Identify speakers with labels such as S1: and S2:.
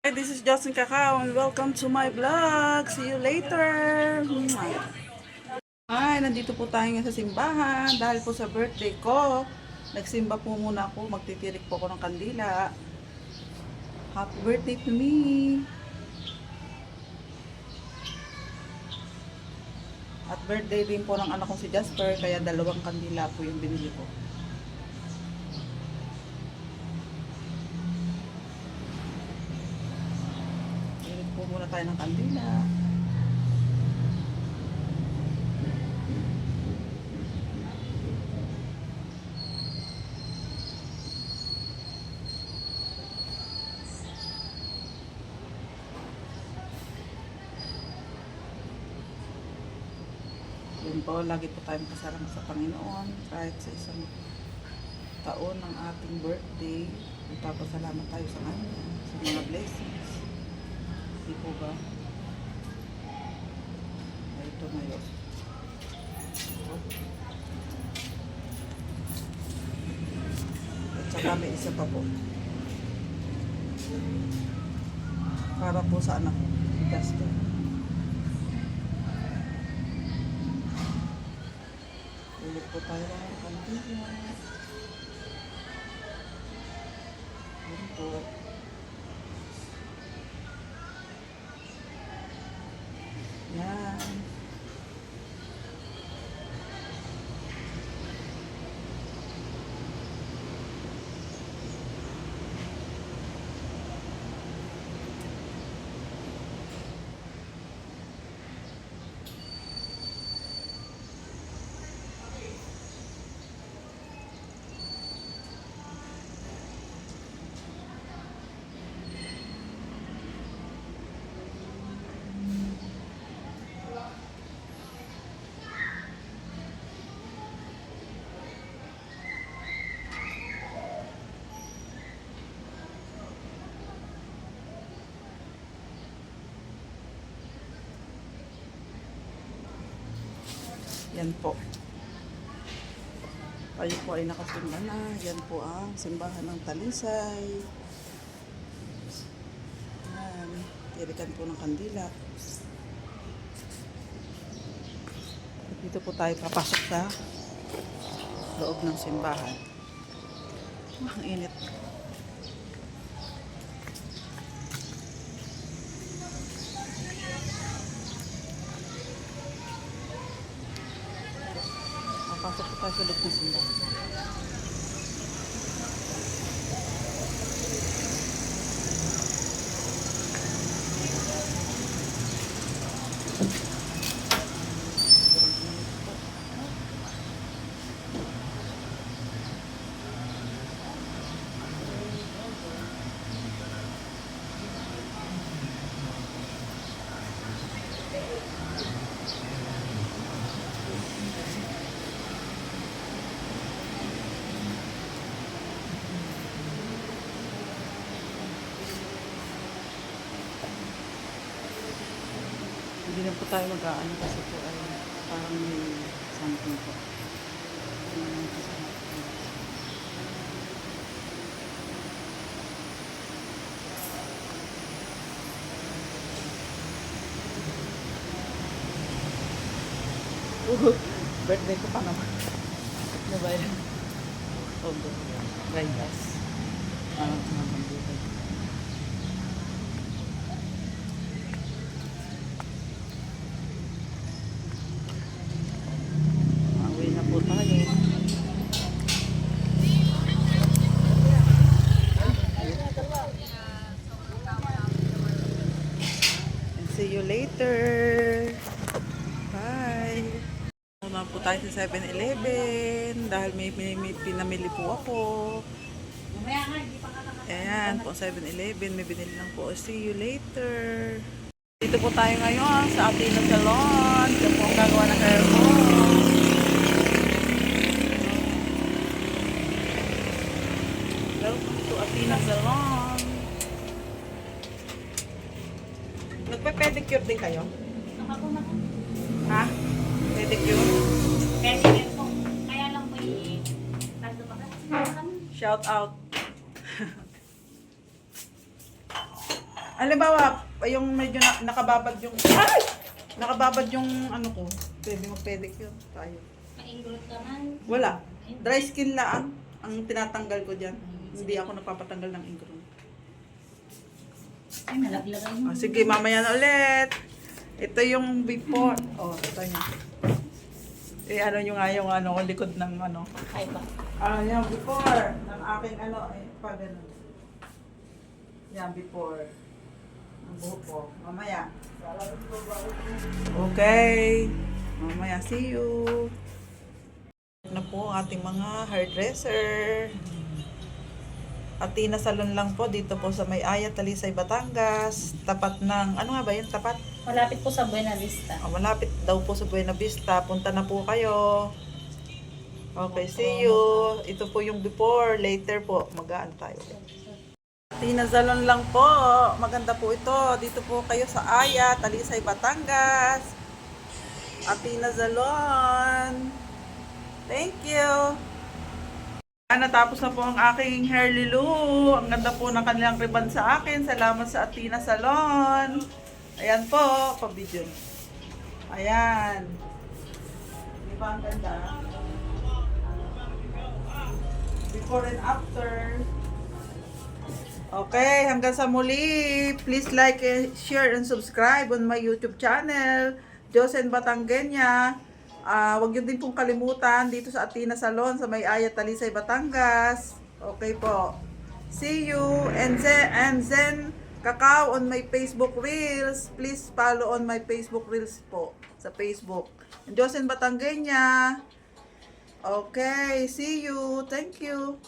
S1: Hi, this is Justin Cacao and welcome to my vlog. See you later. Ay, nandito po tayo ngayon sa simbahan dahil po sa birthday ko. Nagsimba po muna ako, magtitirik po ako ng kandila. Happy birthday to me. At birthday din po ng anak kong si Jasper, kaya dalawang kandila po yung binili ko. Tirik po muna tayo ng kandila. Yun po, lagi po tayong kasalamat sa Panginoon kahit sa isang taon ng ating birthday. Ipapasalamat tayo sa Kanya, sa mga blessings. Di po ba? Ay, ito ngayon. At saka may isa pa po. Para po sa anak ko, si Gaston. Ulit po tayo ng kandila. Yun po. Yan. Yan po. Tayo po ay nakasimba na. Yan po ang simbahan ng Talisay. Yan. Tirikan po ng kandila. Dito po tayo papasok sa loob ng simbahan. Ang init. Pasok po tayo sa loob ng simbahan. Hindi na po tayo mag-aano kasi po ay parang may something po. Birthday ko pa naman. Ano ba yan? Ogo. Rayas. Mga bandita. Po tayo. And see you later. Bye. Muna po tayo sa 7-Eleven dahil may pinamili po ako. Ayan po 7-Eleven, may binili lang po. See you later. Dito po tayo ngayon sa Athena Salon. Ito po ang gagawa ng hair mo. Welcome to Athena Salon. Nagpe-pedicure din kayo?
S2: Ako na po.
S1: Ha? Pedicure?
S2: Pedicure po. Kaya lang po nandun pa kasi.
S1: Shout out. Halimbawa, yung medyo nakababad yung... Ay! Nakababad yung ano ko. Pwede mag-pedicure tayo.
S2: Maingrot ka man.
S1: Wala. Dry skin lang ang tinatanggal ko dyan. Hindi ako nagpapatanggal ng ingrown.
S2: Ay, nalaglagay mo.
S1: Oh, sige, mamaya na ulit. Ito yung before. Oh, ito niya. Ano nyo nga yung ano, likod ng ano.
S2: Ay ba?
S1: Yung before ng aking ano, pag ano. Yan, before. Ang buhok ko. Mamaya. Okay. Mamaya, see you. Na po ang ating mga hairdresser. Atina Salon lang po dito po sa May Aya, Talisay, Batangas. Tapat ng, ano nga ba yun? Tapat?
S2: Malapit po sa Buena Vista.
S1: Malapit daw po sa Buena Vista. Punta na po kayo. Okay, see you. Ito po yung before. Later po, magaan tayo. Atina Salon lang po. Maganda po ito. Dito po kayo sa Aya, Talisay, Batangas. Atina Salon. Thank you. Natapos na po ang aking hair lilu. Ang ganda po ng kanilang ribbon sa akin. Salamat sa Atina Salon. Ayan po, pa-video. Ayan. Di ba ang ganda? Before and after. Okay, hanggang sa muli. Please like, share, and subscribe on my YouTube channel. Josen Batangueña. Huwag yun din pong kalimutan dito sa Atina Salon sa May Aya, Talisay, Batangas. Okay po. See you. And then Cacao on my Facebook Reels. Please follow on my Facebook Reels po sa Facebook. And Josen Batangueña. Okay. See you. Thank you.